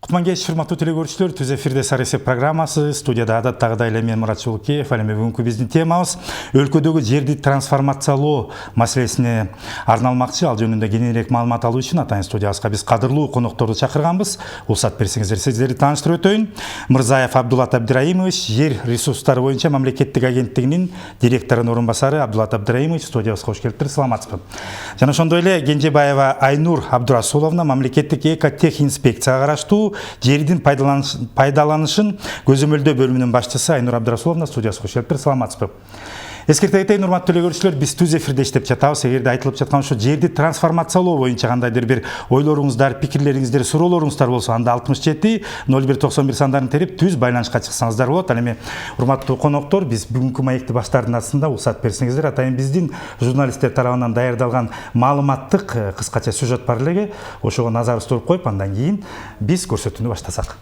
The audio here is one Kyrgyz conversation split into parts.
Кутман кеш, урматтуу телекөрүүчүлөр, түз эфирде Саресеп программасы, студияда адаттагыдай эле мен Мурат Жолукеев. Ал эми бүгүнкү биздин темабыз өлкөдөгү жерди трансформациялоо маселесине арналмакчы. Ал жөнүндө кененирээк маалымат алуу үчүн атайын студиябызга биз кадырлуу конокторду чакырганбыз. Уруксат берсеңиздер, сиздерди тааныштырып өтөйүн. Мырзаев Абдулат Абдираимович, жер ресурстары боюнча мамлекеттик агенттигинин директорунун орун басары. Абдулат Абдираимович, студиябызга кош келиптир, саламатсызбы. Жана ошондой эле Кенжебаева Айнур Абдурасуловна, мамлекеттик экотехинспекцияга караштуу жердин пайдаланышын көзөмөлдөө бөлүмүнүн башчысы Айнур Абдурасуловна, студиясына кош келиптир, саламатсызбы. Эскерте кетейин, урматтуу телекөрүүчүлөр, биз түз эфирде иштеп жатабыз. Эгерде айтылып жаткан ушу жерди трансформациялоо боюнча кандайдыр бир ойлоруңуздар, пикирлериңиздер, суроолоруңуздар болсо, анда 67 0191 сандарын терип түз байланышка чыксаңыздар болот. Ал эми урматтуу коноктор, биз бүгүнкү маекти баштардын астында уруксат берсеңиздер, атайын биздин журналисттер тарабынан даярдалган маалыматтык кыскача сюжет бар эле. Ошого назарыбызды туруп коюп, андан кийин биз көрсөтүүнү баштасак.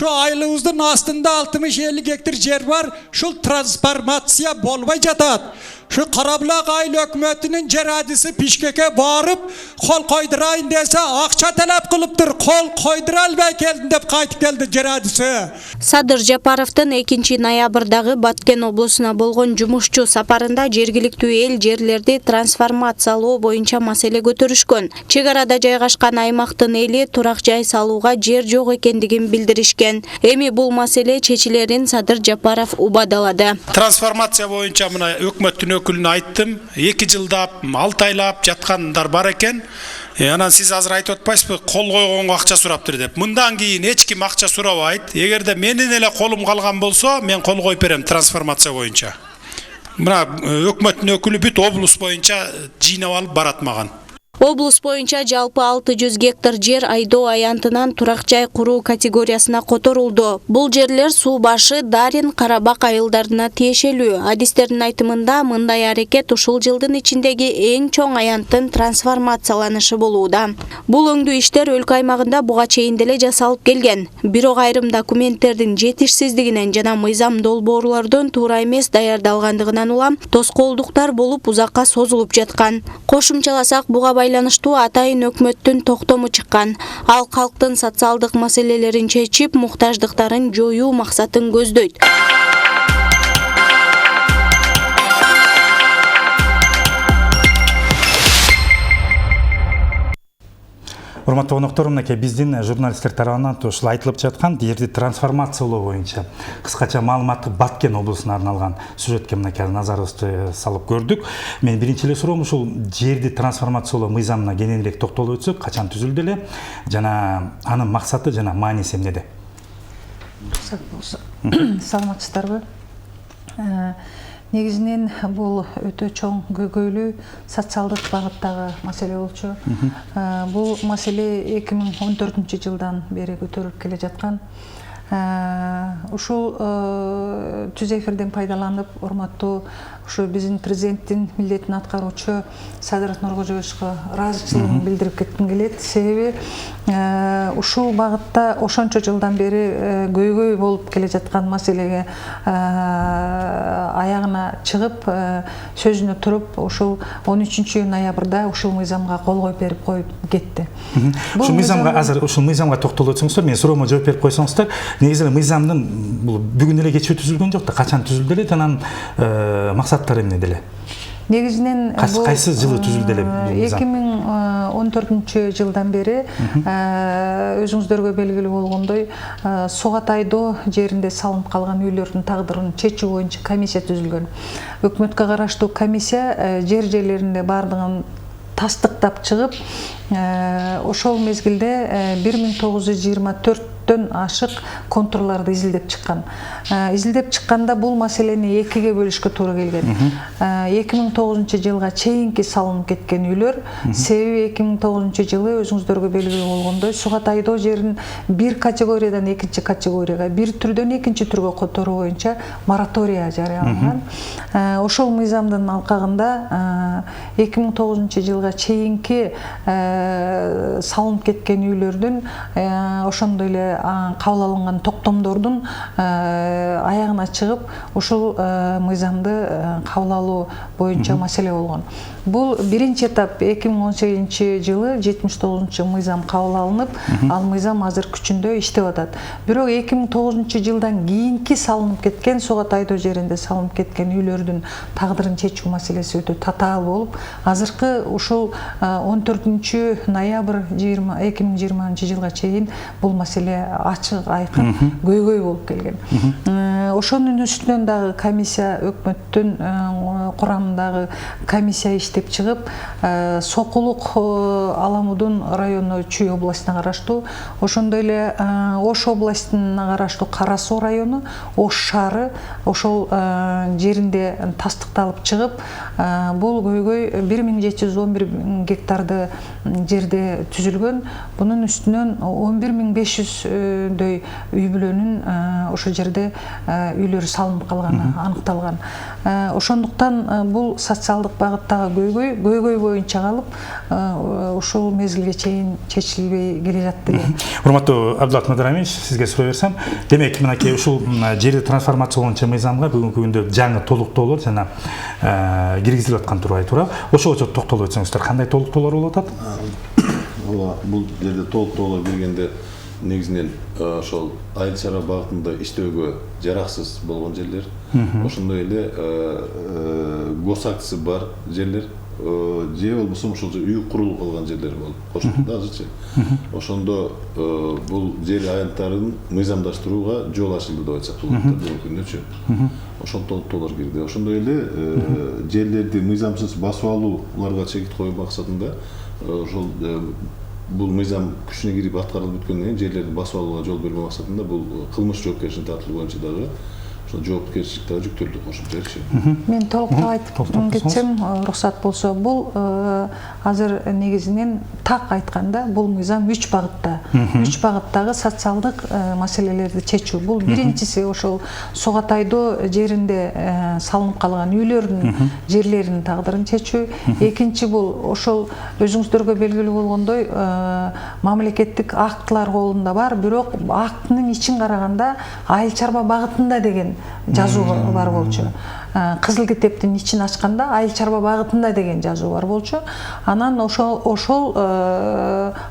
Şu aylığımızın aslında 60-50 gektar yer var. Şu transformasyon bolmay jatat. Şu Karabullak aile hükümetinin ceradisi Pişkek'e varıp kol koydurayın dese akça talep kılıptır. Kol koyduralbay keldin dep kaytıp geldi ceradisi. Садыр Жапаровдун 2 ноябрдагы Баткен облусуна болгон жумушчу сапарында жергиликтүү эл жерлерди трансформациялоо боюнча маселе көтөрүшкөн. Чек арада жайгашкан аймактын эли турак жай салууга жер жок экендигин билдиришкен. Эми бул маселе чечилерин Садыр Жапаров убадалады. Transformasiya boyunca mına hükümetin ökülünü ayттым. 2 жылдап, 6 айлап жаткандар бар экен. Анан сиз азыр айтып атпайсызбы, кол койгонго акча сураптыр деп. Мындан кийин эч ким акча сурабайт. Эгерде менин эле колум калган болсо, мен кол коюп берем трансформация боюнча. Мына өкмөттүн өкүлү бүт облус боюнча жыйнап алып барат маган. Облус боюнча жалпы 600 гектар жер айдоо аянтынан турак жай куруу категориясына которулду. Бул жерлер суу башы, Дарин, Карабак айылдарына тиешелүү. Адистердин айтымында мындай аракет ушул жылдын ичиндеги эң чоң аянттын трансформацияланышы болууда. Бул өңдүү иштер өлкө аймагында буга чейин деле жасалып келген. Бирок айрым документтердин жетишсиздигинен жана мыйзам долбоорлордун туура эмес даярдалгандыгынан улам тоскоолдуктар болуп узакка созулуп жаткан. Кошумчаласак, буга байланыштуу атайын өкмөттүн токтому чыккан. Ал калктын социалдык маселелерин чечип, муктаждыктарын жоюу максатын көздөйт. Урматтуу коноктор, мынакей биздин журналисттер тарабынан ушул айтылып жаткан жерди трансформациялоо боюнча кыскача маалыматтык Баткен облусуна арналган сюжетке мынакей назарыбызды салып көрдүк. Мен биринчи эле суроом ушул жерди трансформациялоо мыйзамына кененирээк токтолуп өтсөк, качан түзүлдү эле жана анын максаты жана мааниси эмнеде? Саламатсыздарбы? Негизинен бул өтө чоң көйгөйлүү социалдык багыттагы маселе болчу. Бул маселе 2014 жылдан бери көтөрүлүп келе жаткан. Ушул түз эфирден пайдаланып, урматтуу ушу биздин президенттин милдетин аткаруучу Садыр Нуркожоевичке ыраазычылыгымды билдирип кетким келет. Себеби ушул багытта ошончо жылдан бери көйгөй болуп келе жаткан маселеге аягына чыгып, сөзүнө туруп, ушул 13 ноябрда ушул мыйзамга кол коюп кетти. Ушул мыйзамга азыр ушул мыйзамга токтолуп өтсөңүздөр, мен суроомо жооп берип койсоңуздар. Негизи мыйзамдын бул бүгүн эле кечээ түзүлгөн жок да, качан түзүлдү эле, жана максаттары эмне деле? Негизинен кайсы жылы түзүлдү эле? 2014 жылдан бери өзүңүздөргө белгилүү болгондой Сугат айдоо жеринде салынып калган үйлөрдүн тагдырын чечүү боюнча комиссия түзүлгөн. Өкмөткө караштуу комиссия жерлеринде бардыгын тастыктап чыгып, ошол мезгилде 1924 ашык контурларды изилдеп чыккан. Изилдеп чыкканда бул маселени экиге бөлүшкө туура келген. 2009 жылга чейинки салынып кеткен үйлөр, себеби 2009 жылы өзүңүздөргө белгилүү болгондой Сугат айдоо жерин бир категориядан экинчи категорияга, бир түрдөн экинчи түргө которуу боюнча моратория жарыяланган. Ошол мыйзамдын алкагында 2009 жылга чейинки салынып кеткен үйлөрдүн ошондой эле кабыл алынган токтомдордун аягына чыгып ушул мыйзамды кабыл алуу боюнча маселе болгон. Бул биринчи этап 2018-жылы 79-мыйзам кабыл алынып, ал мыйзам азыр күчүндө иштеп атат. Бирок 2009-жылдан кийинки салынып кеткен Согат Айдоо жеринде салынып кеткен үйлөрдүн тагдырын чечүү маселеси өтө татаал болуп, азыркы ушул 14 ноябрь 2020-жылга чейин бул маселе ачык, айкын, көйгөй болуп келген. Ошонун үстүнөн дагы комиссия, өкмөттүн курамындагы комиссия иштеп чыгып, Сокулук Аламудун району Чүй областына караштуу, ошондой эле Ош областына караштуу Кара Суу району, Ош шаары ошол жеринде тастыкталып чыгып, бул көйгөй 1711 гектарды жерде түзүлгөн. Бунун үстүнөн 11500дөй үй бүлөнүн ошол жерде үйлөрү салынып калганы аныкталган. Ошондуктан бул социалдык багыттагы көйгөй боюнча калып, ушул мезгилге чейин чечилбей келе жатты. Урматтуу Абдулат Мадырамович, сизге суроо берсем, демек мынакей ушул жерди трансформациялоочу мыйзамга бүгүнкү күндө жаңы толуктоолор жана киргизилип аткан турбайбы туура? Ошого токтолуп өтсөңүздөр, кандай толуктоолор болуп атат? Бул жерде толуктоолор киргенде негизинен ошол айыл чарба багытында иштөөгө жараксыз болгон жерлер, ошондой эле гос актысы бар жерлер, же болбосо ошол үй курулуп калган жерлер болуп кошулду да азырчы. Ошондо бул жер аянттарын мыйзамдаштырууга жол ачылды деп айтсак болот бүгүнкү күндөчү. Ошол толуктоолор кирди. Ошондой эле жерлерди мыйзамсыз басып алууларга чекит коюу максатында ошол бул мыйзам күчүнө кирип аткарылып бүткөндөн кийин жерлерди басып алууга жол бермөө максатында бул кылмыш жоопкерчилигине тартылуу боюнча дагы жоопкерчилик дагы жүктөлдү кошумчачы. Мен толуктап айтып кетсем, уруксат болсо, бул азыр негизинен так айтканда бул мыйзам 3 багытта. 3 багыттагы социалдык маселелерди чечүү. Бул биринчиси ошол Согат Айдоо жеринде салынып калган үйлөрдүн жерлеринин тагдырын чечүү. Экинчи бул ошол өзүңүздөргө белгилүү болгондой мамлекеттик актылар колунда бар, бирок актынын ичин караганда айыл чарба багытында деген жазуу бар болчу. Кызыл китептин ичин ачканда айыл чарба багытында деген жазуу бар болчу. Анан ошол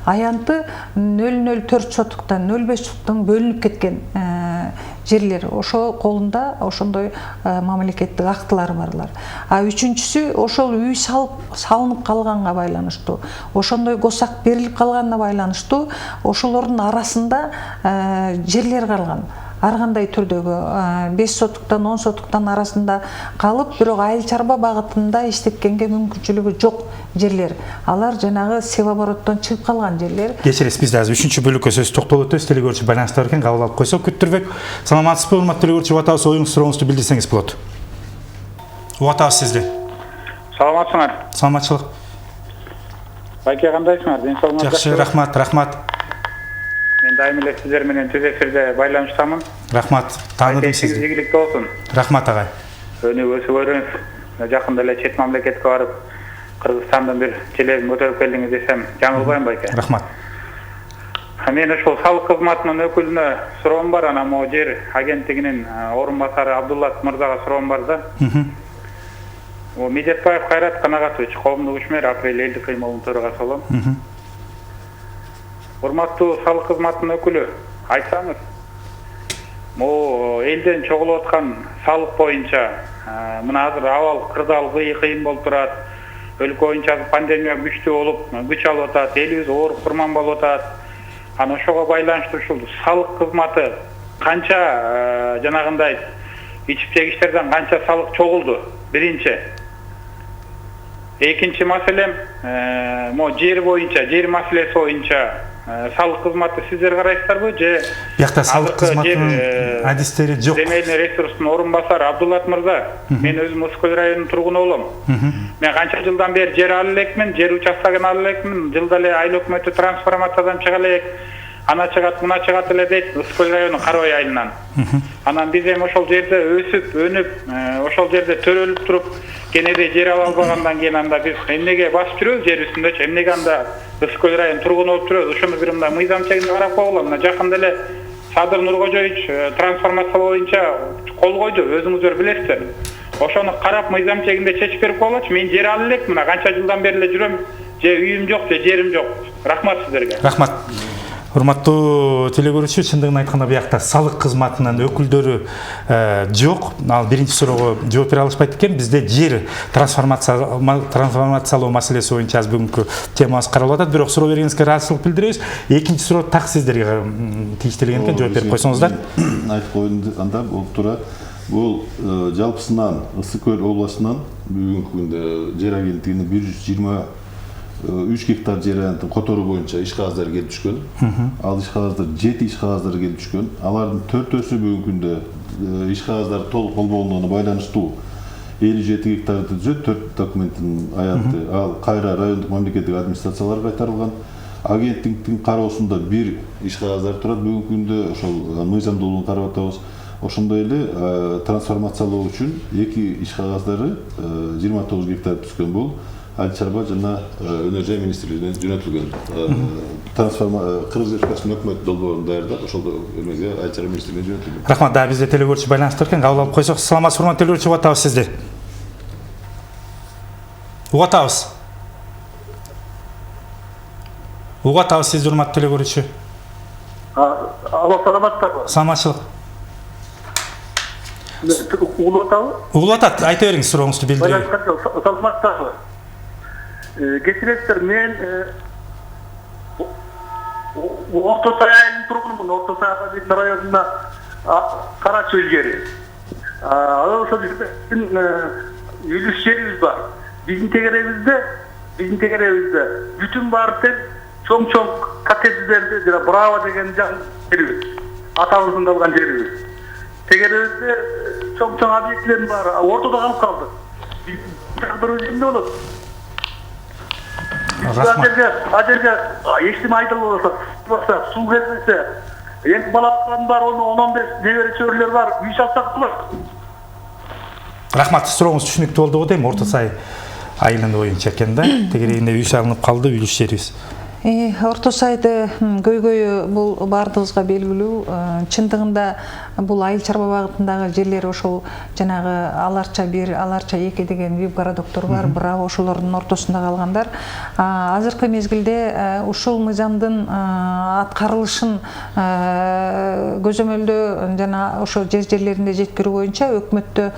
аянты 004 сотуктан 05 сотуктан бөлүнүп кеткен жерлер. Ошо колунда ошондой мамлекеттик актылар барлар. Үчүнчүсү ошол үй салынып калганга байланыштуу, ошондой госак берилип калганына байланыштуу ошолордун арасында жерлер калган. Ар кандай түрдөгү 5 сотуктан 10 сотуктан арасында калып, бирок айыл чарба багытында иштеткенге мүмкүнчүлүгү жок жерлер. Алар жанагы себобороттон чыгып калган жерлер. Кечиресиз, биз азыр 3-чү бөлүккө сөз токтолуп өтөбүз. Телекөрүүчү байланыштар экен, кабыл алып койсок, күттүрбөк. Саламатсызбы, урматтуу телекөрүүчү? Убатабыз, оюңуз, сурооңузду билдирсеңиз болот. Убатабыз сизди. Саламатсыңар. Саламатчылык. Байке, кандайсыңар? Ден соолугуңар жакшы? Рахмат. Мен дайым эле сиздер менен түз эфирде байланыштамын. Рахмат. Тааныдым сизди. Ийгиликте болсун. Рахмат агай. Өнүгүп өсүп өрүңүз. Жакында эле чет мамлекетке барып, Кыргызстандан бир желегин көтөрүп келдиңиз десем, жаңылбайм байке. Рахмат. Мен ошол салык кызматынын өкүлүнө суроом бар, анан могу жер агенттигинин орун басары Абдуллат мырзага суроом бар да. Медетбаев Кайрат Канагатович, коомдук ишмер, апрель элдик кыймылынын төрагасы болом. Урматтуу салык кызматынын өкүлү, айтсаңыз, могу элден чогулуп аткан салык боюнча мына азыр абал кырдаал кыйын болуп турат. Өлкө боюнча пандемия күчтүү болуп, күч алып атат, элибиз ооруп курман болуп атат. Анан ошого байланыштуу ушул салык кызматы канча жанагындай ичип жегичтерден канча салык чогулду? Биринчи. Экинчи маселем, могу жер боюнча, жер маселеси боюнча салык кызматы сиздер карайсыздарбы же биякта салык кызматынын адистери жок? Земельный ресурстун орун басары Абдуллат мырза, мен өзүм Ускөл районунун тургуну болом. Мен канча жылдан бери жер ала элекмин, жер участогун ала элекмин, жылда эле айыл өкмөтү трансформациядан чыга элек, ана чыгат, мына чыгат эле дейт Ускөл району Карабай айылынан. Анан биз эми ошол жерде өсүп, өнүп, ошол жерде төрөлүп туруп, кенеде жер ала албагандан кийин анда биз эмнеге басып жүрөбүз жер үстүндөчү, эмнеге анда Ускөл районунун тургуну болуп жүрөбүз? Ошону бир мындай мыйзам чегинде карап койгула. Мына жакында эле Садыр Нуркожоевич трансформация боюнча кол койду, өзүңүздөр билесиздер. Ошону карап мыйзам чегинде чечип берип койгулачы. Мен жер ала элек, мына канча жылдан бери эле жүрөм. Же үйүм жок, же жерим жок. Рахмат сиздерге. Рахмат. Урматтуу телегөрүүчү, чындыгын айтканда буякта салык кызматынын өкүлдөрү жок. Ал биринчи суроого жооп бере алышпайт экен. Бизде жер трансформациялоо маселеси боюнча аз бүгүнкү темабыз каралып атат. Бирок суроо бергениңизге ыраазычылык билдиребиз. Экинчи суроо так сиздерге тийиштелген экен. Жооп берип койсоңуздар. Айтып койгондой болуп тура, бул жалпысынан Ысык Көл областынан бүгүнкү күндө жер агенттигине 123 гектар жер аянтын котору боюнча иш кагаздар келип түшкөн. Ал иш кагаздар 7 иш кагаздар келип түшкөн. Алардын 4-өсү бүгүнкү күндө иш кагаздары толук болбогондугуна байланыштуу 57 гектарды түзөт, 4 документтин аянты ал кайра райондук мамлекеттик администрацияларга кайтарылган. Агенттиктин кароосунда бир иш кагаздары турат. Бүгүнкү күндө ошол мыйзамдуулугун карап атабыз. Ошондой эле трансформациялоо үчүн 2 иш кагаздары 29 гектар түшкөн. Бул Айыл чарба жана өнөр жай министрлигинен жөнөтүлгөн. Кыргыз Республикасынын өкмөт долбоорун даярдап, ошол эмеге Айыл чарба министрлигине жөнөтүлгөн. Рахмат. Да бизде телегөрүүчү байланыштыр экен. Кабыл алып койсок, саламатсызбы урматтуу телегөрүүчү, угуп атабыз сизди. Угуп атабыз. Угуп атабыз сизди урматтуу телегөрүүчү. Алло, саламатсызбы? Саламатчылык. Угулуп атабы? Угулуп атат. Айта бериңиз, сурооңузду билдирейин. Саламатсызбы? Кечиресиздер, мен Орто Сай айылынын тургунумун. Орто Сай районунда Кара Чөл жери. Ошол жерде үлүс жерибиз бар. Биздин тегеребизде бүтүн баары тең чоң коттедждерди жана Браво деген жерибиз. Атабыздын алган жерибиз. Тегеребизде чоң объектилер бар. Ортодо калып калды. Тагдырыбыз эмне болот? Ажерге эчтеме айтылып болсо, суу келбесе, эми балаларым бар, 10-15 небере чөбүрлөр бар, үй салсак болот. Рахмат, сурооңуз түшүнүктүү болду го дейм. Орто Сай айылы боюнча экен да. Тегерегинде үй салынып калды, үлүс жерибиз. Орто Сайды көйгөйү бул бардыгыбызга белгилүү. Чындыгында бул айыл чарба багытындагы жерлер ошол жанагы аларча 1, аларча 2 деген вип городоктор бар, бирок ошолордун ортосунда калгандар. Азыркы мезгилде ушул мыйзамдын аткарылышын көзөмөлдөө жана ошол жерлеринде жеткирүү боюнча өкмөттө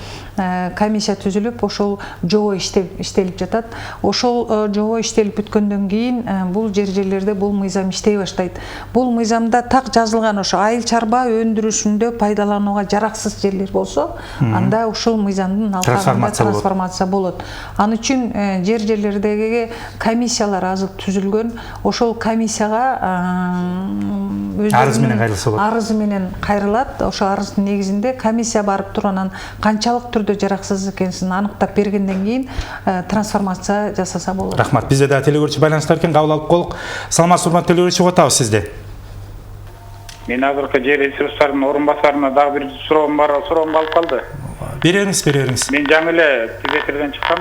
комиссия түзүлүп, ошол жобо иштелип жатат. Ошол жобо иштелип бүткөндөн кийин бул жерлерде бул мыйзам иштей баштайт. Бул мыйзамда так жазылган ошо айыл чарба өндүрүшүндө пайдаланууга жараксыз жерлер болсо, анда ушул мыйзамдын алкагында трансформация болот. Ал үчүн жерлердеги комиссиялар азыр түзүлгөн. Ошол комиссияга арыз менен кайрылат. Ошо арыздын негизинде комиссия барып туруп анан канчалык түрдө жараксыз экенин аныктап бергенден кийин трансформация жасаса болот. Рахмат. Бизде да телегөрүүчү байланыштар экен, кабыл алып коелук. Саламатсызбы урматтуу телегөрүүчү, угуп атабыз сизди. Мен азыркы жер ресурстарынын орун басарына дагы бир суроом бар, суроом калып калды. Бериңиз. Мен жаңы эле Тибеттерден чыккам.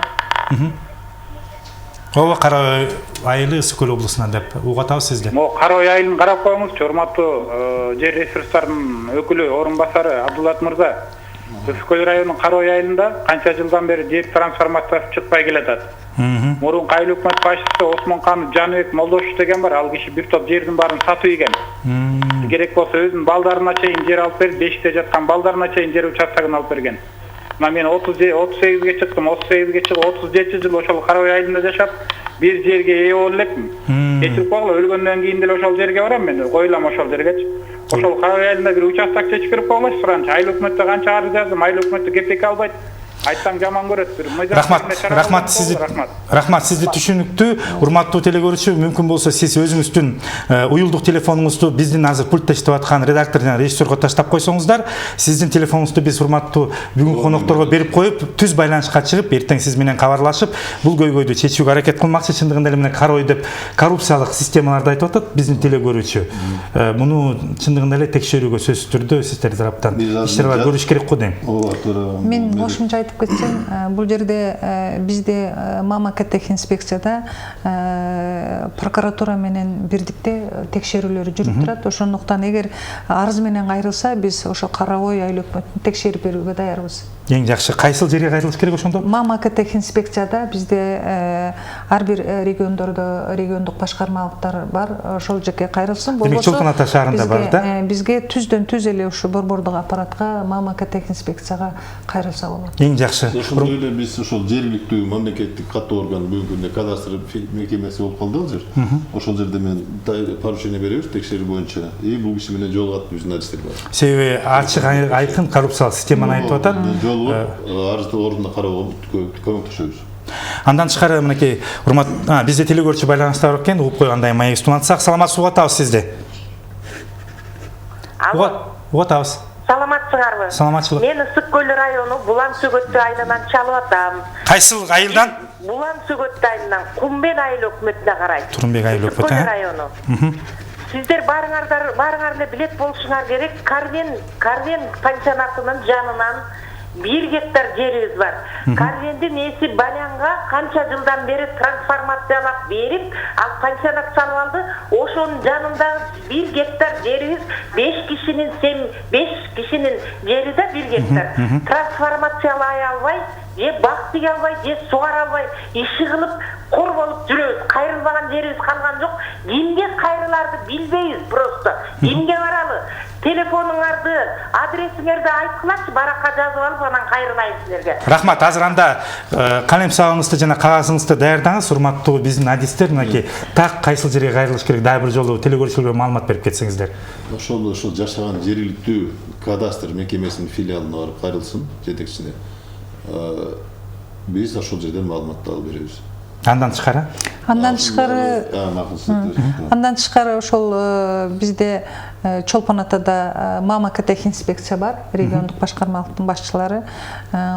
Ооба, Кара айылы Ысык Көл облусунан деп угуп атабыз сизге. Могу Кара айылын карап коюңузчу, урматтуу жер ресурстарынын өкүлү, орун басары Абдулат мырза. Ысык Көл районунун Кара айылында канча жылдан бери жер трансформациясы чыкпай келатат. Мурунку айыл өкмөт башчысы Осмонкан Жаныбек Молдошев деген бар. Ал киши бир топ жердин баарын сатып ийген. Керек болсо өзүнүн балдарына чейин жер алып берип, бешикте жаткан балдарына чейин жер участогун алып берген. Мен 38ге чыктым, 38ге чыгып 37 жыл ошол Кара айылында жашап, бир жерге ээ болуп элекмин. Чечип койгула, өлгөндөн кийин деле ошол жерге барам мен, коюлам ошол жергечи. Ошол Кара айылында бир участок чечип берип койгулачы, суранчы. Айыл өкмөттө канча арыз жаздым, айыл өкмөттө кепек албайт. Айтсаң жаман көрөт. Рахмат, сизди түшүнүктүү. Урматтуу телегөрүүчү, мүмкүн болсо сиз өзүңүздүн уюлдук телефонуңузду биздин азыр пультта иштеп аткан редактор жана режиссерге таштап койсоңуздар, сиздин телефонуңузду биз урматтуу бүгүнкү конокторго берип коюп, түз байланышка чыгып, эртең сиз менен кабарлашып, бул көйгөйдү чечүүгө аракет кылмакчы. Чындыгында эле мына Карой деп коррупциялык системаларды айтып атат биздин телегөрүүчү. Муну чындыгында эле текшерүүгө сөзсүз түрдө сиздер тараптан иштер бар, көрүш керек го дейм. Мен кошумча айтып кетсем, бул жерде бизде мама Мамакеттехинспекцияда прокуратура менен бирдикте текшерүүлөр жүрүп турат. Ошондуктан эгер арыз менен кайрылса, биз ошо Карабой айыл өкмөтүн текшерип берүүгө даярбыз. Эң жакшы кайсыл жерге кайрылыш керек ошондо? Мамакеттехинспекцияда бизде ар бир региондук башкармалыктар бар. Ошол жерге кайрылсын. Демек Чолпон Ата шаарында бар да? Бизге түздөн түз эле ушу борбордук аппаратка Мамакеттехинспекцияга кайрылса болот. Эң жакшы. Ошондой эле биз ошол жергиликтүү мамлекеттик катуу орган бүгүнкү күндө кадастр мекемеси болуп калды ал жер. Ошол жерде мен поручение беребиз текшерүү боюнча. Бул киши менен жолугат биздин адистер бар. Себеби ачык айкын коррупциялык системаны айтып атат. Арызды ордуна кароого көмөктөшөбүз. Андан тышкары мынакей урмат бизде телекөрчү байланыста бар экен, угуп койгондой маек улантсак, саламатсыз, угуп атабыз сизди. Угуп атабыз. Саламатсыңарбы? Саламатчылык. Мен Ысык Көл району Булан Сөгөттү айылынан чалып атам. Кайсыл айылдан? Булан Сөгөттү айылынан Кумбен айыл өкмөтүнө карайт. Турунбек айыл Ысык Көл өкмөтү. району. Сиздер барыңар эле билет болушуңар керек. Карвен пансионатынын жанынан 1 гектар жерибиз бар. Карвендин эси Балянга канча жылдан бери трансформациялап берип, ал пансионат салып алды. Ошонун жанында 1 гектар жерибиз 5 кишинин жери да 1 гектар. Трансформациялай албай, же бак тиге албай, же сугара албай, иши кылып кор болуп жүрөбүз. Кайрылбаган жерибиз калган жок. Кимге кайрыларды билбейбиз просто. Кимге баралы? Телефонуңарды, адресиңерди айткылачы, баракка жазып алып анан кайрылайын силерге. Рахмат, азыр анда калем сабыңызды жана кагазыңызды даярдаңыз, урматтуу биздин адистер, мынакей так кайсыл жерге кайрылыш керек, дагы бир жолу телекөрүүчүлөргө маалымат берип кетсеңиздер. Ошол жашаган жергиликтүү кадастр мекемесинин филиалына барып кайрылсын, жетекчине. Биз ошол жерден маалыматты алып беребиз. Андан тышкары ошол бизде Чолпон Атада Мамакеттехинспекция бар, региондук башкармалыктын башчылары.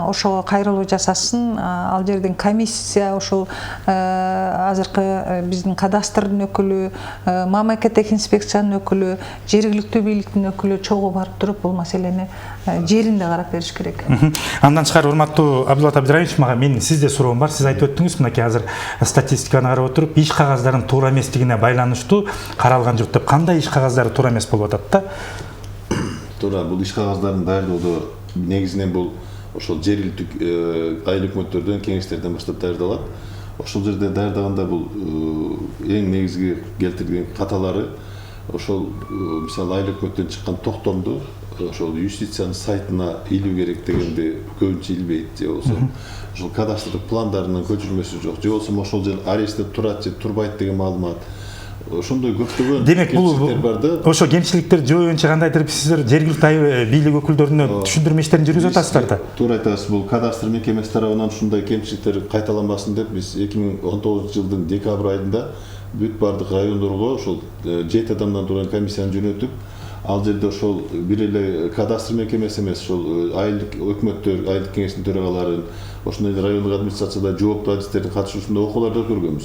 Ошого кайрылуу жасасын. Ал жерден комиссия, ошол азыркы биздин кадастрдын өкүлү, Мамакеттехинспекциянын өкүлү, жергиликтүү бийликтин өкүлү чогуу барып туруп бул маселени жеринде карап бериш керек. Андан тышкары урматтуу Абдулат Абдырайымович, мага менин сизде суроом бар. Сиз айтып өттүңүз, мынакей азыр статистиканы карап отуруп, иш кагаздарын туура эместигине байланыштуу каралган жок деп. Кандай иш кагаздары туура эмес болуп атат да? Туура, бул иш кагаздарын даярдоодо негизинен бул ошол жергиликтүү айыл өкмөттөрдөн, кеңештерден баштап даярдалат. Ошол жерде даярдаганда бул эң негизги келтирген каталары ошол мисалы айыл өкмөттөн чыккан токтомду ошол юстициянын сайтына илүү керек дегенде көбүнчө илбейт, же болбосо ошол кадастрлык пландарынын көчүрмөсү жок, же болбосо ошол жер арестте турат же турбайт деген маалымат. Ошондой көптөгөн кемчиликтер бар да. Ошо кемчиликтерди жөө боюнча кандайдыр сиздер жергиликтүү бийлик өкүлдөрүнө түшүндүрмө иштерин жүргүзүп атасыздар да. Туура айтасыз, бул кадастр мекемеси тарабынан ушундай кемчиликтер кайталанбасын деп биз 2019-жылдын декабрь айында бүт бардык райондорго ошол 7 адамдан турган комиссияны жөнөтүп, ал жерде ошол бир эле кадастр мекемеси эмес, ошол айылдык өкмөттөр, айылдык кеңештин төрагаларын, ошондой эле райондук администрацияда жооптуу адистердин катышуусунда окууларды өткөргөнбүз.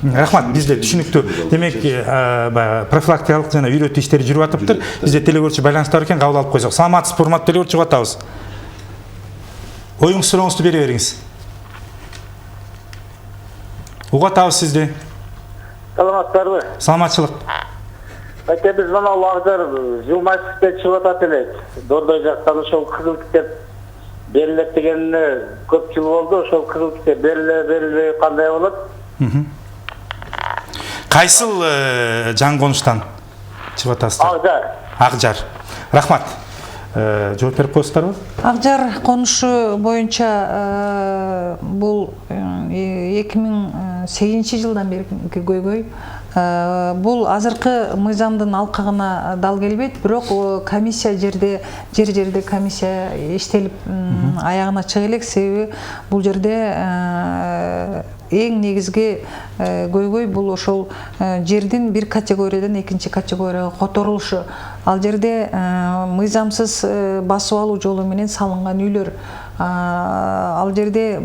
Рахмат, бизде түшүнүктүү. Демек, профилактикалык жана үйрөтүү иштери жүрүп атыптыр. Бизде телекөрүүчү байланыста бар экен, кабыл алып койсок. Саламатсызбы, урматтуу телекөрүүчү, угуп атабыз. Оюңуз, сурооңузду бере бериңиз. Угуп атабыз сизди. Саламатсыздарбы? Саламатчылык. Биз мына Лагжар журналистикте чыгып атат элек. Дордой жактан ошол кызыл китеп берилет дегенине көп жыл болду. Ошол кызыл китеп берилбей кандай болот? Кайсыл жан конуштан чыгып атасыздар? Акжар. Рахмат. Жооп берип коесуздарбы? Акжар конушу боюнча бул 2008-жылдан берки көйгөй. Бул азыркы мыйзамдын алкагына дал келбейт, бирок комиссия жер комиссия иштелип аягына чыга элек, себеби бул жерде эң негизги көйгөй бул ошол жердин бир категориядан экинчи категорияга которулушу. Ал жерде мыйзамсыз басып алуу жолу менен салынган үйлөр. Ал жерде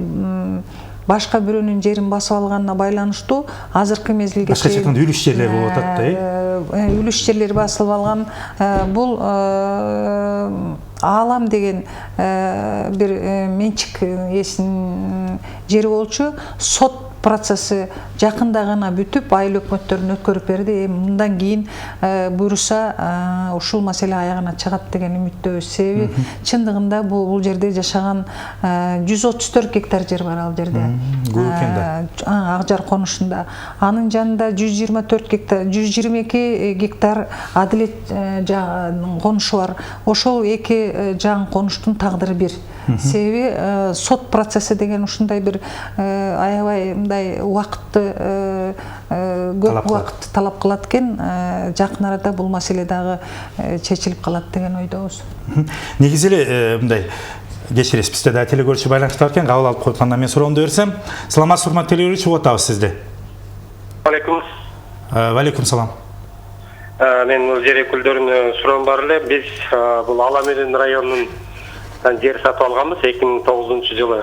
башка бирөөнүн жерин басып алганына байланыштуу азыркы мезгилге башка айтканда үлүш жерлер болуп атат да, үлүш жерлер басылып алган. Бул Аалам деген бир менчик эсинин жери болчу. Сот процесси жакында гана бүтүп айыл өкмөттөрүн өткөрүп берди. Мындан кийин буюрса ушул маселе аягына чыгат деген үмүттөбүз. Себеби чындыгында бул жерде жашаган 134 гектар жер бар ал жерде. Көп экен да. Акжар конушунда. Анын жанында 124 гектар, 122 гектар Адилет жагынын конушу бар. Ошол эки жагын конуштун тагдыры бир. Себеби сот процесси деген ушундай бир аябай мындай убакытты көп убакытты талап кылат экен. Жакын арада бул маселе дагы чечилип калат деген ойдобуз. Негизи эле мындай кечиресиз, бизде да телегөрүүчү байланышта бар экен, кабыл алып коюп кана мен суроомду берсем. Саламатсызбы, урматтуу телегөрүүчү, угуп атабыз сизди. Алейкум. Алейкум салам. Мен бул жер өкүлдөрүнө суроом бар эле. Биз бул Аламедин районунун жер сатып алганбыз 2009-жылы.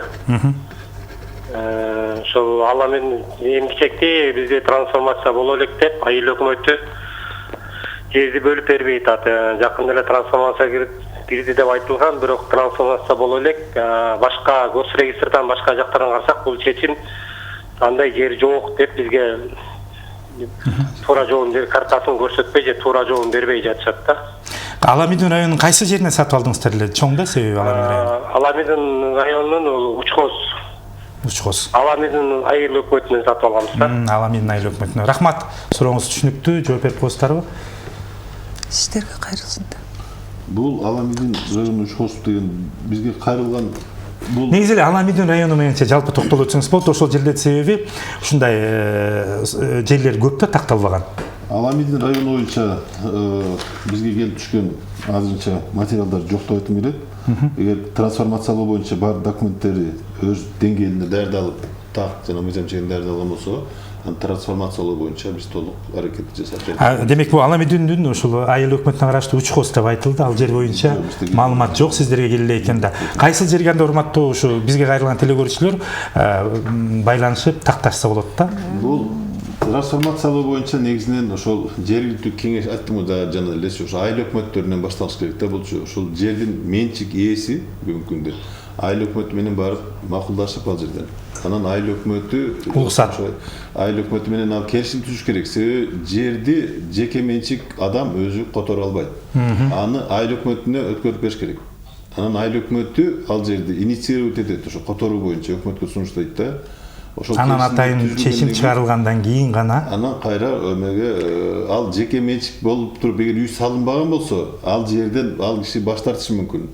Ошол Аламедин эмгичекти бизде трансформация боло элек деп айыл өкмөтү жерди бөлүп бербей атат. Жакында эле трансформация кирди деп айтылган, бирок трансформация боло элек. Башка госрегистрдан башка жактардан карасак бул чечим андай жер жок деп бизге туура жолун жер картасын көрсөтпөй же туура жолун бербей жатышат да. Аламедин районунун кайсы жерине сатып алдыңыздар эле? Чоң да себеби Аламедин районунун Учкоз. Аламедин айыл өкмөтүнөн сатып алганбыз да. Аламедин айыл өкмөтүнөн. Рахмат. Сурооңуз түшүнүктүү, жооп берип коесуздарбы? Сиздерге кайрылсын да. Бул Аламедин районунун Учкоз деген бизге кайрылган. Негизи эле Аламедин району мененче жалпы токтолуп өтсөңүз болот. Ошол жерлердин себеби ушундай жерлер көп да такталбаган. Аламедин району боюнча бизге келип түшкөн азырынча материалдар жок деп айтым келет. Эгер трансформациялоо боюнча бар документтери өз деңгээлинде даярдалып, так жана мыйзам чегинде даярдалган болсо, трансформациялоо боюнча биз толук аракет жасап жатабыз. Демек бул Аламединдин ушул айыл өкмөтүнө караштуу Учкоз деп айтылды. Ал жер боюнча маалымат жок, сиздерге келе экен да. Кайсыл жерге анда урматтуу ушу бизге кайрылган телегөрүүчүлөр байланышып такташса болот да? Бул трансформациялоо боюнча негизинен ошол жергиликтүү кеңеш айттым да жана эле ошо айыл өкмөттөрүнөн башталыш керек да. Бул ушул жердин менчик ээси бүгүнкү күндө айыл өкмөтү менен барып макулдашып ал жерден. Анан айыл өкмөтү уруксат. Айыл өкмөтү менен ал келишим түзүш керек. Себеби жерди жеке менчик адам өзү которо албайт. Аны айыл өкмөтүнө өткөрүп бериш керек. Анан айыл өкмөтү ал жерди инициировать этет, ошо которуу боюнча өкмөткө сунуштайт да. Анан атайын чечим чыгарылгандан кийин гана анан кайра эмеге ал жеке менчик болуп туруп эгер үй салынбаган болсо ал жерден ал киши баш тартышы мүмкүн.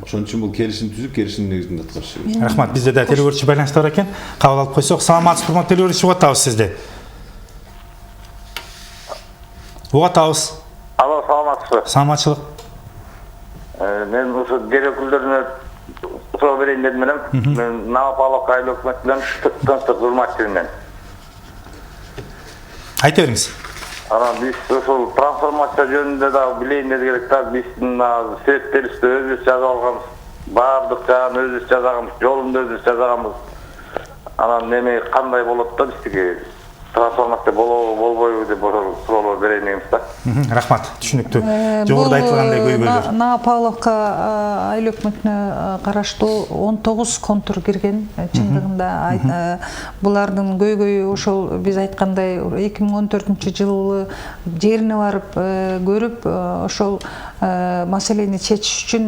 Ошон үчүн бул келишим түзүп, келишим негизинде аткарыш керек. Рахмат. Бизде да телегөрүүчү байланышта бар экен. Кабыл алып койсок. Саламатсызбы, урматтуу телегөрүүчү, угуп атабыз сизди. Угуп атабыз. Алло, саламатсызбы. Саламатчылык. Мен ушу жер өкүлдөрүнө суроо берейин дедим элем. Мен Навапалов айыл өкмөтүнөн Тынчтык Зурматчылмен. Айта бериңиз. Анан биз ошол трансформация жөнүндө да билейин дедик да, биздин сүрөттерибизди өзүбүз жазып алганбыз. Баардык жагын өзүбүз жазганбыз, жолун да өзүбүз жазганбыз. Анан неме кандай болот да биздики трансформация болбойбу деп суроолор берейин дегенбиз да. Рахмат. Түшүнүктүү. Жогоруда айтылгандай көйгөйлөр. Навапаловка айыл өкмөтүнө караштуу 19 контур кирген. Чындыгында булардын көйгөйү ошол биз айткандай 2014-жылы жерине барып көрүп, ошол маселени чечиш үчүн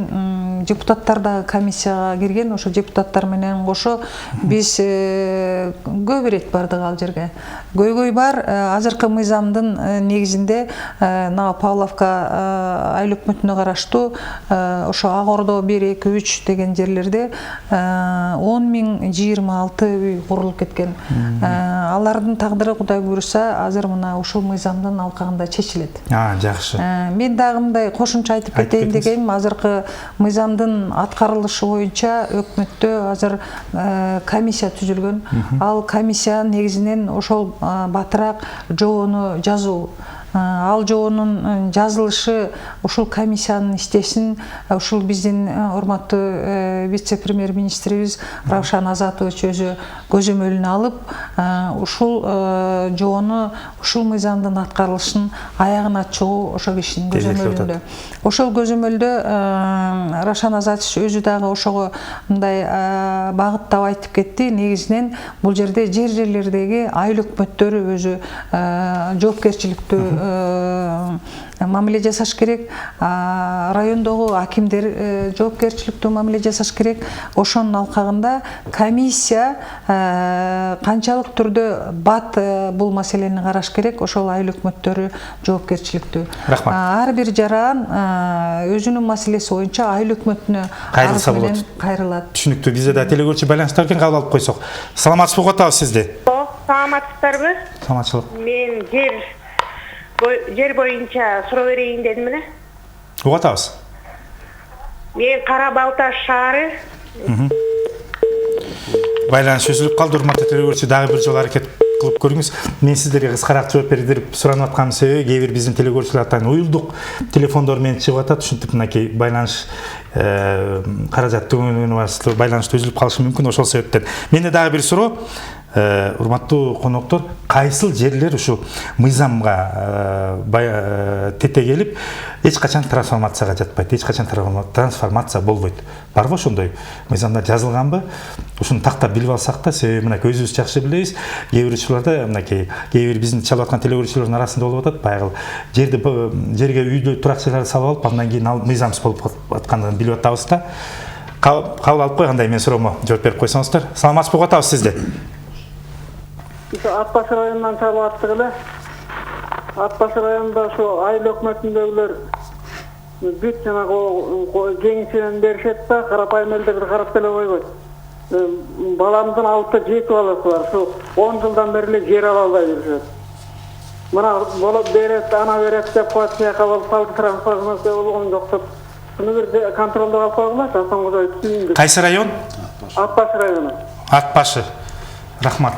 депутаттар да комиссияга кирген. Ошо депутаттар менен кошо биз көп ирет бардык ал жерге. Көйгөй бар. Азыркы мыйзамдын негизинде Навапавловка айыл өкмөтүнө караштуу ошо Ак Ордо 1, 2, 3 деген жерлерде 10.026 үй курулуп кеткен. Алардын тагдыры Кудай буйруса азыр мына ушул мыйзамдын алкагында чечилет. Жакшы. Мен дагы мындай кошумча айтып кетейин дегеним, азыркы мыйзамдын аткарылышы боюнча өкмөттө азыр комиссия түзүлгөн. Ал комиссия негизинен ошол батыраак жобону жазуу ал жоонун жазылышы ушул комиссиянын иштешин ушул биздин урматтуу вице-премьер-министрибиз Равшан Азатович өзү көзөмөлүнө алып, ушул жоону, ушул мыйзамдын аткарылышын аягына чыгуу ошо кишинин көзөмөлүндө. Ошол көзөмөлдө Равшан Азатович өзү дагы ошого мындай багыттап айтып кетти. Негизинен бул жерде жерлердеги айыл өкмөттөрү өзү жоопкерчиликтүү мамиле жасаш керек, райондогу акимдер жоопкерчиликтүү мамиле жасаш керек. Ошонун алкагында комиссия канчалык түрдө бат бул маселени караш керек, ошол айыл өкмөттөрү жоопкерчиликтүү. Рахмат. Ар бир жаран өзүнүн маселеси боюнча айыл өкмөтүнө кайрылса болот. Кайрылат. Түшүнүктүү. Бизде да телегөрчү байланыштар экен, кабыл алып койсок. Саламатсызбы, угуп атабыз сизди. Саламатсыздарбы? Саламатчылык. Мен жер боюнча суроо берейин дедим эле. Угуп атабыз. Мен Кара Балташ шаары. Байланыш үзүлүп калды, урматтуу телегөрчү, дагы бир жолу аракет кылып көрүңүз. Мен сиздерге кыскараак жооп берип суранып атканын себеби, кээ бир биздин телегөрчүлөр атайын уюлдук телефондор менен чыгып атат, ушинтип мынакей байланыш каражат түгөнүнө байланышты үзүлүп калышы мүмкүн, ошол себептен. Менде дагы бир суроо. Урматтуу коноктор, кайсыл жерлер ушу мыйзамга тете келип, эч качан трансформацияга жатпайт, эч качан трансформация болбойт? Барбы ошондой мыйзамда жазылганбы? Ушуну тактап билип алсак да, себеби мынакей өзүбүз жакшы билебиз, кээ бир учурларда мынакей кээ бир биздин чалып аткан телегөрүүчүлөрдүн арасында болуп атат, баягы жерге үйдө туракчыларды салып алып, андан кийин ал мыйзамсыз болуп аткандыгын билип атабыз да. Кабыл алып койгандай мен суроомо жооп берип койсоңуздар. Саламатсызбы, угуп атабыз сизди. Ат Баш районунан чалып аттык эле. Ат Баш районунда ушу айыл өкмөтүндөгүлөр бүт жанагы кеңсенен беришет да, карапайым элдерди карап деле койбойт. Баламдын 6-7 баласы бар. Ушу 10 жылдан бери эле жер ала албай жүрүшөт. Мына болуп берет, ана берет деп коет, тияка болуп калды, трансформация болгон жок деп. Буну бир контролдоп алып койгула, Асангузой. Кайсы район? Ат Баш району. Ат Башы. Рахмат.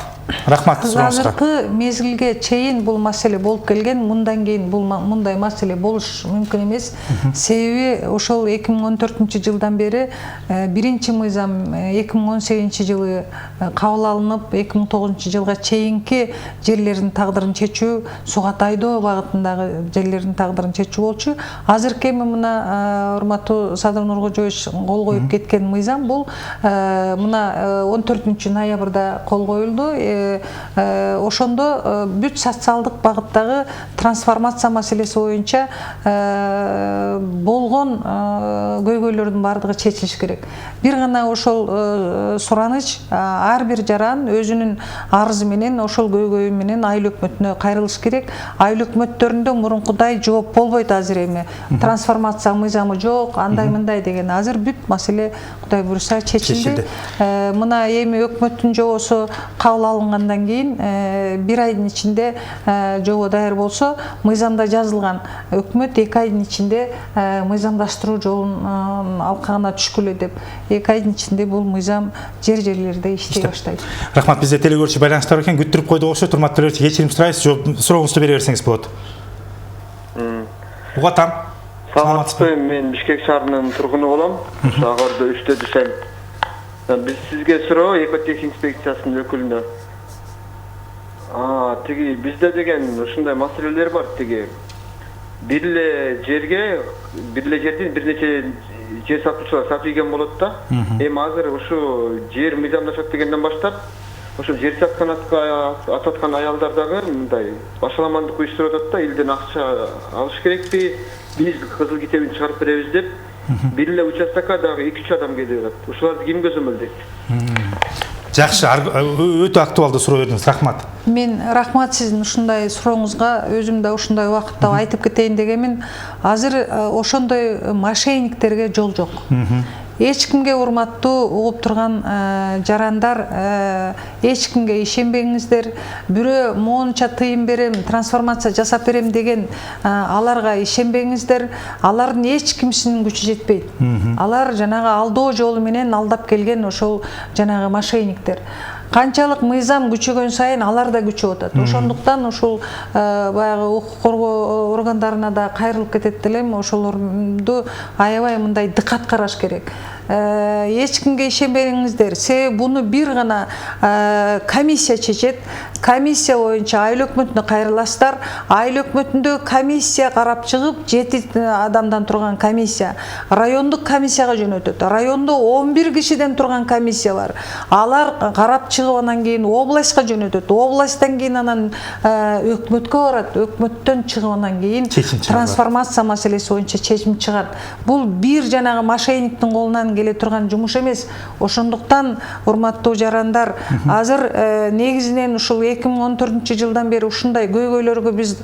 Рахмат суроңузга. Азыркы мезгилге чейин бул маселе болуп келген, мындан кийин бул мындай маселе болуш мүмкүн эмес. Себеби ошол 2014-жылдан бери биринчи мыйзам 2018-жылы кабыл алынып, 2009-жылга чейинки жерлердин тагдырын чечүү, Сугат Айдоо багытындагы жерлердин тагдырын чечүү болчу. Азыркы эми мына урматтуу Садыр Нуркожоевич кол коюп кеткен мыйзам бул мына 14-ноябрда кол коюлду. Ошондо бүт социалдык багыттагы трансформация маселеси боюнча болгон көйгөйлөрдүн баардыгы чечилиш керек. Бир гана ошол сураныч ар бир жаран өзүнүн арызы менен, ошол көйгөйү менен айыл өкмөтүнө кайрылыш керек. Айыл өкмөттөрүндө мурункудай жооп болбойт азыр эми. Трансформация мыйзамы жок, андай мындай деген. Азыр бүт маселе Кудай буйруса чечилди. Мына эми өкмөттүн жообосу кабыл алынгандан кийин бир айдын ичинде жобо даяр болсо, мыйзамда жазылган өкмөт 2 айдын ичинде мыйзамдаштыруу жолун алкагына түшкүлө деп 2 айдын ичинде бул мыйзам жерлерде иштей баштайт. Рахмат, бизде телегөрчү байланыштар экен, күттүрүп койдук окшойт. Урматтуу телегөрчү, кечирим сурайбыз, сурооңузду бере берсеңиз болот. Угатам. Саламатсызбы, мен Бишкек шаарынын тургуну болом. Шаарда 3-тө жашайм. Биз сизге суроо экотех инспекциясынын өкүлүнө. Тиги бизде деген ушундай маселелер бар. Тиги бир эле жердин бир нече жер сатуучулар сатып ийген болот да. Эми азыр ушу жер мыйзамдашат дегенден баштап, ошо жер саткан ататкан аялдар дагы мындай башаламандык уюштуруп атат да, элден акча алыш керекпи, биз кызыл китебин чыгарып беребиз деп. Бир эле участокко дагы 2-3 адам келип атат. Ушуларды ким көзөмөлдөйт? Жакшы, өтө актуалдуу суроо бердиңиз. Рахмат. Мен рахмат сиздин ушундай сурооңузга. Өзүм да ушундай убакытта айтып кетейин дегенмин. Азыр ошондой мошенниктерге жол жок. Эч кимге урматтуу угуп турган жарандар, эч кимге ишенбеңиздер. Бирөө моунча тыйым берем, трансформация жасап берем деген аларга ишенбеңиздер. Алардын эч кимсинин күчү жетпейт. Алар жанагы алдоо жолу менен алдап келген ошол жанагы мошенниктер. канчалык мыйзам күчөгөн сайын алар да күчөп атат. Ошондуктан ушул баягы укук коргоо органдарына да кайрылып кетет элем. Ошолорду аябай мындай дыкат караш керек. Эч кимге ишенбеңиздер. Себеби буну бир гана комиссия чечет. Комиссия боюнча айыл өкмөтүнө кайрыласыздар. Айыл өкмөтүндө комиссия карап чыгып, 7 адамдан турган комиссия райондук комиссияга жөнөтөт. Райондо 11 кишиден турган комиссия бар. Алар карап чыгып анан кийин областка жөнөтөт. Областтан кийин анан өкмөткө барат. Өкмөттөн чыгып анан кийин трансформация маселеси боюнча чечим чыгат. Бул бир жанагы мошенниктин колунан келе турган жумуш эмес. Ошондуктан урматтуу жарандар, азыр негизинен ушул 2014-жылдан бери ушундай көйгөйлөргө биз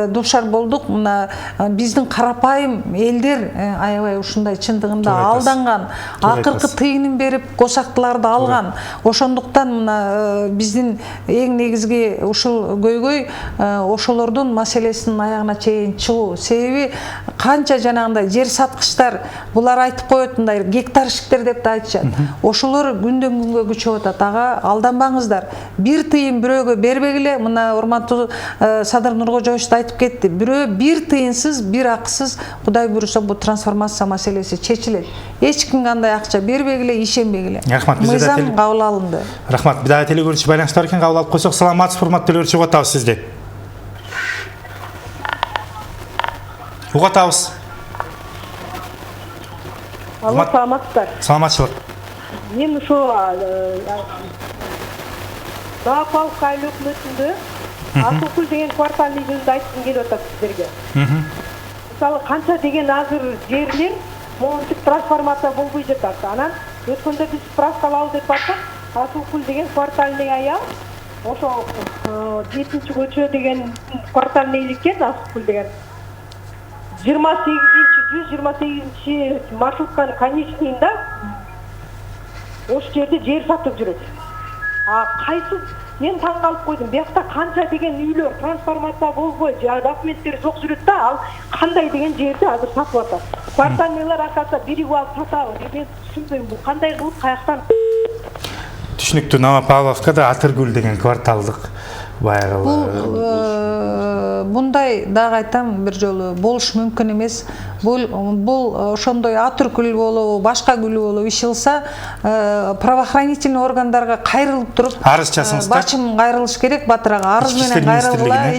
душар болдук. Мына биздин карапайым элдер аябай ушундай чындыгында алданган, акыркы тыйынын берип косактыларды алган. Ошондуктан мына биздин эң негизги ушул көйгөй ошолордун маселесинин аягына чейин чыгуу. Себеби канча жанагындай жер саткычтар булар айтып коет, мындай гектарщиктер деп да айтышат. Ошолор күндөн күнгө күчөп атат. Ага алданбаңыздар. Бир тыйын бирөөгө бербегиле. Мына урматтуу Садыр Нуркожоевич да айтып кетти. Бирөө бир тыйынсыз, бир акысыз Кудай буйруса бу трансформация маселеси чечилет. Эч ким кандай акча бербегиле, ишенбегиле. Рахмат, бизде мыйзам кабыл алынды. Рахмат. Бида телегөрүүчү байланыштар экен кабыл алып койсок. Саламатсыз, урматтуу телегөрүүчү, угатабыз сизди. Угатабыз. Алло, саламатсыздар. Саламатчылык. Мен ушу Наапалык айыл өкмөтүндө Асылкүл деген кварталдын жөнүндө айткым келип атат сиздерге. Мисалы канча деген азыр жерлер монтип трансформация болбой жатат. Анан өткөндө биз справка алалы деп бардык. Асылкүл деген кварталдын аял, ошо 7-көчө деген кварталдын эл экен Асылкүл деген. 128 маршрутканын конечныйында ошол жерде жер сатып жүрөт. Кайсы мен таң калып койдум. Биякта канча деген үйлөр трансформация болбой, документтери жок жүрөт да, ал кандай деген жерди азыр сатып атат. Кварталдылар акаса бирип алып сатабы. Мен түшүнбөйм, бул кандай кылып каяктан. Түшүнүктүү. Новопавловкада Атыргүл деген кварталдык Мындай дагы айтам бир жолу, болуш мүмкүн эмес. Бул ошондой Атыргүл болобу, башка гүл болобу иш кылса, правоохранительный органдарга кайрылып туруп, арыз жасаңыздар. Башым кайрылыш керек, батырага арыз менен кайрылгыла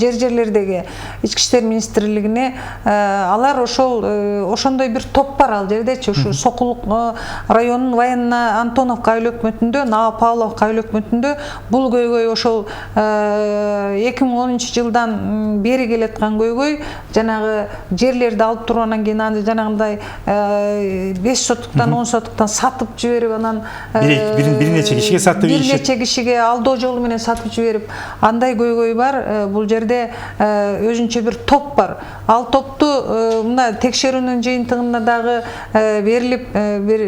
жерлердеги Ички иштер министрлигине. Алар ошондой бир топ бар ал жердечи, ушу Сокулук районунун Военно Антоновка айыл өкмөтүндө, Новопавловка айыл өкмөтүндө бул көйгөй ошол 2010-жылдан бери келаткан көйгөй. Жанагы жерлерди алып туруп анан кийин аны жанагындай 5 сотуктан 10 сотуктан сатып жиберип, анан бир нече кишиге сатып бир нече кишиге алдоо жолу менен сатып жиберип, андай көйгөй бар. Бул жерде өзүнчө бир топ бар. Ал топту мына текшерүүнүн жыйынтыгында дагы берилип, бир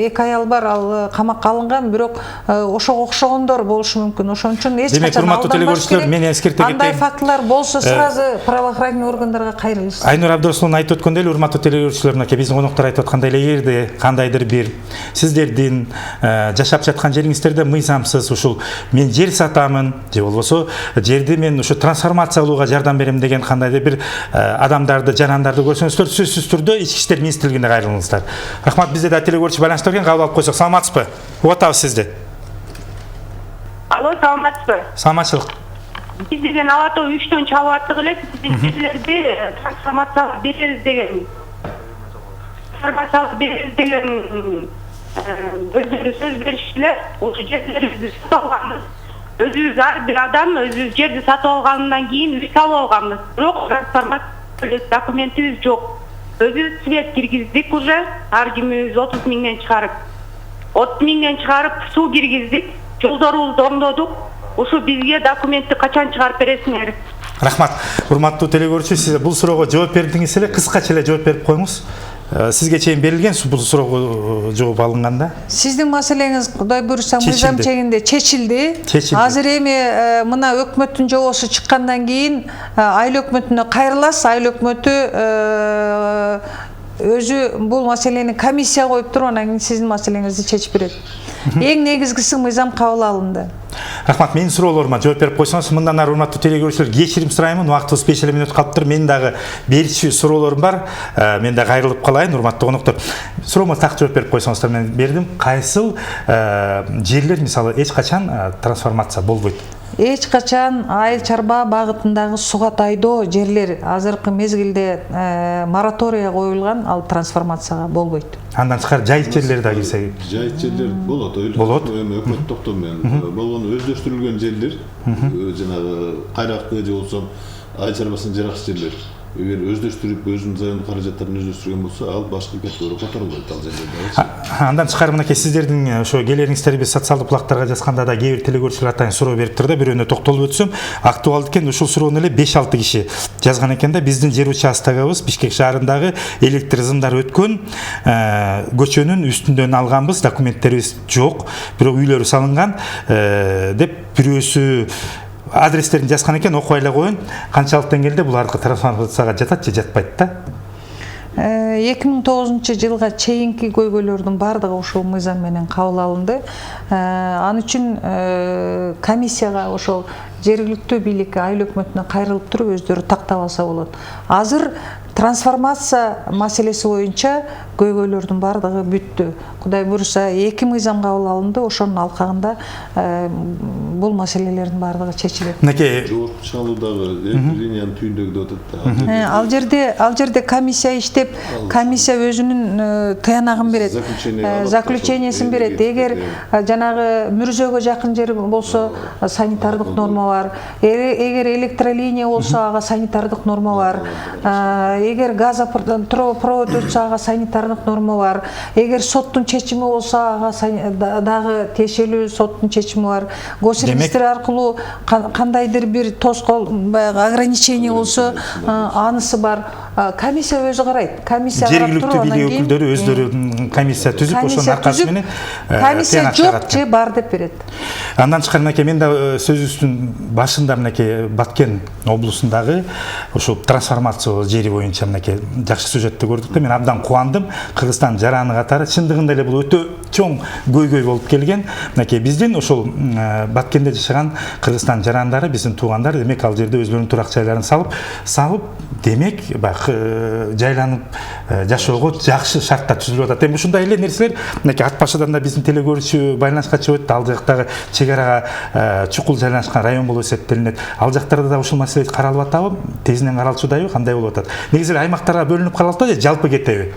2 аял бар, ал камакка алынган, бирок ошого окшогондор болушу мүмкүн. Ошон үчүн эч качан алданбаш керек. Мен эскерте кетем. Андай фактылар болсо сразу правоохранительный органдарга кайрылыш. Айнур Абдырасуловна айтып өткөндөй эле, урматтуу телегөрүүчүлөр, мынакей биздин коноктор айтып аткандай эле, эгерде кандайдыр бир сиздердин жашап жаткан жериңиздерде мыйзамсыз ушул мен жер сатамын же болбосо жерди мен ушу трансформациялууга жардам берем деген кандайдыр бир адамдарды, жанандарды көрсөңүздөр, сөзсүз түрдө Ички иштер министрлигине кайрылыңыздар. Рахмат, бизде да телегөрүүчү байланыштар экен, кабыл алып койсок. Саламатсызбы? Угатабыз сизди. Алло, саламатсызбы? Саламатчылык. Биз деген Алато 3-төн чабып аттык эле, биздин жерлерди трансформацияга беребиз деген. Трансформацияга беребиз деген өздөрү сөз беришти. Ошо жерлерди сатып алганбыз. Өзүбүз ар бир адам өзүбүз жерди сатып алгандан кийин үй салып алганбыз. Бирок трансформация документибиз жок. Өзүбүз свет киргиздик уже, ар кимибиз 30 миңден чыгарып. 30 миңден чыгарып суу киргиздик, жолдорубузду оңдодук. Ушу бизге документти качан чыгарып бересиңер? Рахмат. Урматтуу телегөрүүчү, сиз бул суроого жооп бердиңиз эле, кыскача эле жооп берип коюңуз. Сизге чейин берилген бул суроого жооп алынганда. Сиздин маселеңиз Кудай буйруса мыйзам чегинде чечилди. Азыр эми мына өкмөттүн жобосу чыккандан кийин айыл өкмөтүнө кайрыласыз. Айыл өкмөтү өзү бул маселени комиссия коюп туруп анан кийин сиздин маселеңизди чечип берет. Эң негизгиси мыйзам кабыл алынды. Рахмат, менин суроолорума жооп берип койсоңуз, мындан ары урматтуу телегөрүүчүлөр, кечирим сураймын, убактыбыз 5 мүнөт калыптыр. Менин дагы берчү суроолорум бар. Мен да кайрылып калайын, урматтуу коноктор. Суроомо так жооп берип койсоңуздар, мен бердим. Кайсыл жерлер мисалы эч качан трансформация болбойт? Эч качан айыл чарба багытындагы суга тайдоо жерлер азыркы мезгилде моратория коюлган, ал трансформацияга болбойт. Андан тышкары жайыт жерлер да кирсе? Жайыт жерлер болот. Болот. Өкмөт токтом менен болгон өздөштүрүлгөн жерлер, жанагы кайракты же болсо айыл чарбасынын жараксыз жерлер. Эгер өздөштүрүп, өзүнүн зайымдуу каражаттарын өздөштүргөн болсо, ал башкы категория которулбайт ал жерлерде. Андан тышкары мынакей сиздердин ошо келериңиздер биз социалдык булактарга жазганда да кээ бир телегөрүүчүлөр атайын суроо бериптир да, бирөөнө токтолуп өтсөм, актуалдуу экен. Ушул суроону эле 5-6 киши жазган экен да. Биздин жер участогубуз Бишкек шаарындагы электр зымдар өткөн көчөнүн үстүндөн алганбыз, документтерибиз жок, бирок үйлөрү салынган деп бирөөсү адрестерин жазган экен. Окуп эле коеюн, канчалык деңгээлде бул аркы трансформацияга жатат же жатпайт да? 2009 жылга чейинки көйгөйлөрдүн баардыгы ошол мыйзам менен кабыл алынды. Ал үчүн комиссияга ошол жергиликтүү бийлик айыл өкмөтүнө кайрылып туруп өздөрү тактап алса болот. Азыр трансформация маселеси боюнча көйгөйлөрдүн баардыгы бүттү. Кудай буюрса 2 мыйзам кабыл алынды, ошонун алкагында бул маселелердин баардыгы чечилет. Мынакей жогорку чалуудагы электр линиянын түйүндөгү деп атат. Ал жерде комиссия иштеп, комиссия өзүнүн тыянагын берет, заключениесин берет. Эгер жанагы мүрзөгө жакын жер болсо санитардык норма бар. Эгер электролиния болсо ага санитардык норма бар. Эгер газопровод өтсө ага санитардык норма бар. Эгер соттун чечими болсо ага дагы тиешелүү соттун чечими бар. Госрегистр аркылуу кандайдыр бир тоскоол ограничение болсо анысы бар. Комиссия өзү карайт. Комиссия карап туруп, жергиликтүү бийлик өкүлдөрү өздөрү комиссия түзүп, ошонун аркасы менен комиссия жок же бар деп берет. Андан тышкары мынакей мен да сөзүбүздүн башында мынакей Баткен облусундагы ошол трансформация жери боюнча мынакей жакшы сюжетти көрдүк да, мен абдан кубандым. Кыргызстан жараны катары чындыгында эле бул өтө чоң көйгөй болуп келген. Мынакей биздин ошол Баткенде жашаган Кыргызстан жарандары, биздин туугандар, демек ал жерде өзлөрүнүн турак жайларын салып, демек жайланып жашоого жакшы шарттар түзүлүп атат. Эми ушундай эле нерселер мынакей ат башыдан да биздин телегөрүүчү байланышка чыгып өттү. Ал жактагы чек арага чукул жайланышкан район болуп эсептелинет. Ал жактарда да ушул маселе каралып атабы, тезинен каралчудайбы, кандай болуп атат? Негизи аймактарга бөлүнүп каралат да же жалпы кетеби?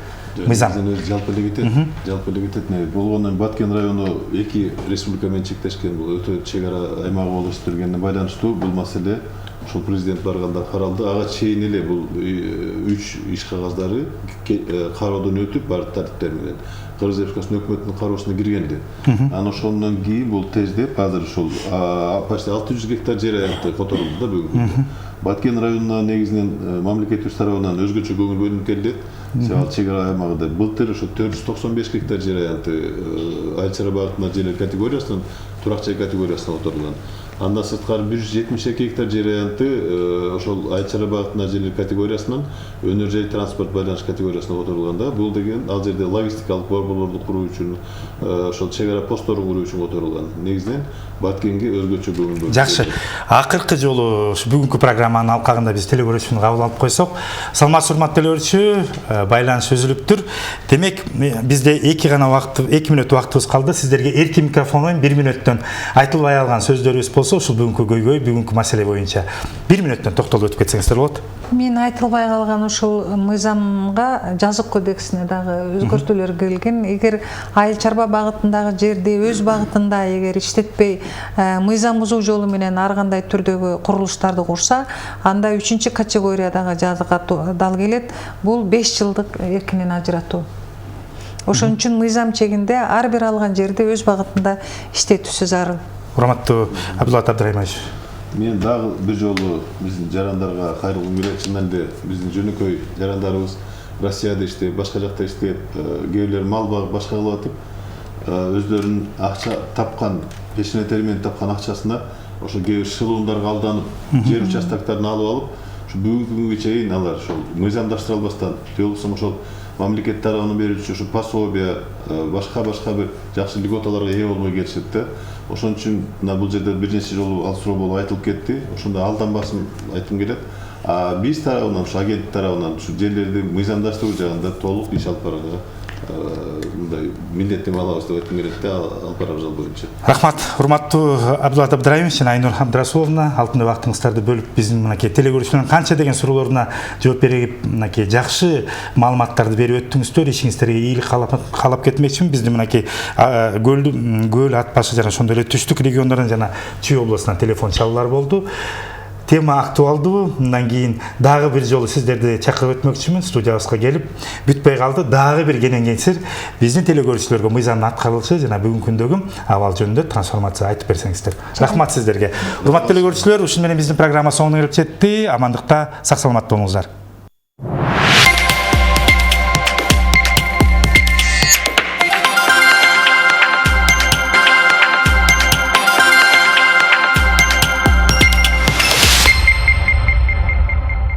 Мыйзам жалпы эле кетет. Болгондон Баткен району 2 республика менен чектешкен, бул өтө чек ара аймагы болуп эсептелгенине байланыштуу бул маселе ошол президент барганда каралды. Ага чейин эле бул 3 иш кагаздары кароодон өтүп, бар тартиптер менен Кыргыз Республикасынын өкмөтүнүн кароосуна киргенди. Анан ошондон кийин бул тездеп, азыр ушул почти 600 гектар жер аянты которулду да бүгүнкү. Баткен районуна негизинен мамлекетибиз тарабынан өзгөчө көңүл бөлүнүп келет. Ал чек ара аймагында былтыр ошо 495 гектар жер аянты айыл чарба багытында жерлер категориясынан турак жай категориясына которулган. Андан сырткары 172 гектар жер аянты ошол айыл чарба багытында жерлер категориясынан өнөр жай транспорт байланыш категориясына которулганда, бул деген ал жерде логистикалык борборлорду куруу үчүн, ошол чек ара постторду куруу үчүн которулган. Негизинен Баткенге өзгөчө көңүл бөлүнүп. Жакшы. Акыркы жолу бүгүнкү программанын алкагында биз телегөрүүчүнү кабыл алып койсок, саламатсыз урматтуу телегөрүүчү, байланыш үзүлүптүр. Демек, бизде 2 мүнөт убактыбыз калды. Сиздерге эркин микрофон менен 1 мүнөттөн айтылбай алган сөздөрүбүз болсо, ушул бүгүнкү көйгөй, бүгүнкү маселе боюнча 1 мүнөттөн токтолуп өтүп кетсеңиздер болот. Мен айтылбай калган ушул мыйзамга жазык кодексине дагы өзгөртүүлөр кирилген. Эгер айыл чарба багытындагы жерди өз багытында эгер иштетпей мыйзам бузуу жолу менен ар кандай түрдөгү курулуштарды курса, анда 3 категориядагы жазага дал келет. Бул 5 жылдык эркинен ажыратуу. Ошон үчүн мыйзам чегинде ар бир алган жерди өз багытында иштетүүсү зарыл. Урматтуу Абдулат Абдрайымович. Мен дагы бир жолу биздин жарандарга кайрылгым келет. Чындан эле биздин жөнөкөй жарандарыбыз Россияда иштеп, башка жакта иштеп, кээ бирлер мал багып башка кылып атып, өздөрүнүн акча тапкан, пешене термен тапкан акчасына ошо кээ бир шылуундарга алданып, жер участоктарын алып алып, ушу бүгүнкү күнгө чейин алар ошол мыйзамдаштыра албастан, же болбосо ошол мамлекет тарабынан берүүчү ушу пособия, башка бир жакшы льготаларга ээ болбой келишет да. Ошон үчүн бул жерде бир нече жолу ал суроо болуп айтылып кетти. Ошондо алданбасын айткым келет. Биз тарабынан, ушу агенттик тарабынан ушу жерлерди мыйзамдаштыруу жагында толук иш алып барууга мындай милдеттенме алабыз деп айткым келет да, алып барабыз ал боюнча. Рахмат, урматтуу Абдулат Абдраимович жана Айнур Абдрасуловна, алтын убактыңыздарды бөлүп биздин мынакей телекөрүүчүлөрдүн канча деген сурооолоруна жооп берип, мынакей жакшы маалыматтарды берип өттүңүздөр. Ишиңиздерге ийгилик каалап кетмекчимин. Биздин мынакей көл ат башы жана ошондой эле түштүк региондордон жана Чүй облусунан телефон чалуулар болду. Тема актуалдуу. Мындан кийин дагы бир жолу сиздерди чакырып өтмөкчүмүн. Студиябызга келип бүтпөй калды. Дагы бир кенен-кенсир биздин телекөрүүчүлөргө мыйзамдын аткарылышы жана бүгүнкү күндөгү абал жөнүндө трансформация айтып берсеңиздер. Рахмат сиздерге. Урматтуу телекөрүүчүлөр, ушуну менен биздин программа соңуна келип жетти. Амандыкта, сак саламатта болуңуздар.